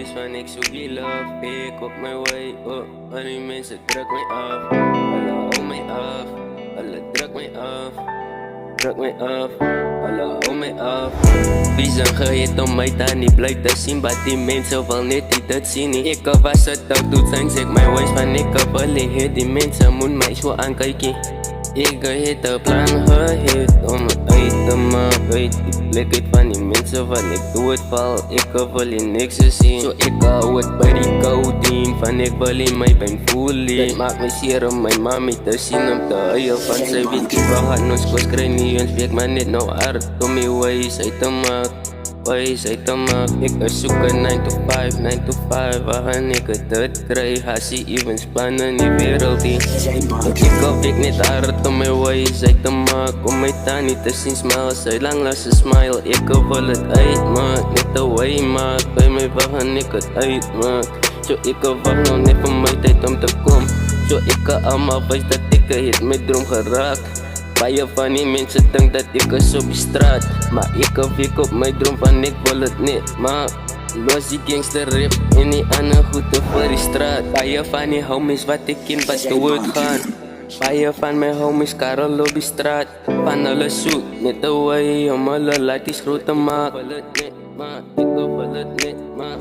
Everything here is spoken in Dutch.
ways van ik zoek die love. Ik op mijn way up, maar die mensen druk mij af. Alle hou mij af, alle druk mij af. Druk mij af, alle hou mij af. Wie zijn gehit om mij daar niet blij te zien, maar die mensen wil net niet dat zien nie. Ik was het ook doet zijn, zeg mijn ways van ik wil hit. Die mensen moet mij zo aankijken. Ik heb de plan gehit om het uit te maken uit die plek uit van die mensen wat ik doe het val. Ik wil in niks te zien, zo ik hou het bij die codeine van ik wil in mijn pijn voelen. Dat maakt me zeer om mijn mami te zien om te huilen van zij weet die we gaan ons kost krijg niet eens week maar net nou hard om die ways uit te maken. Ways uit te maken, ik zoek een 9 to 5, 9 to 5, waar gaan ik het krijg? Hassie even spannen in die wereld die. Ik hoop ik niet hard om mijn ways uit te maken, om mijn taan niet te zien smile, zij lang laat ze smile. Ik wil het uitmaken, niet de way maak, bij mij waar gaan ik het uitmaken. Zo ik wacht nog net voor mijn tijd om te komen, zo ik allemaal wijs dat ik het mijn droom geraakt. Baie van die mensen denken dat ik is op die straat, maar ik op mijn droom van ik wil het niet. Maar los die gangster rap en die andere goede voor die straat. Baie van die homies wat ik in wat hoe het gaan. Baie van mijn homies karel op die straat. Van hulle zoek net de way om hulle laat die groot te maken. Ik wil het niet, maar ik wil het niet, maar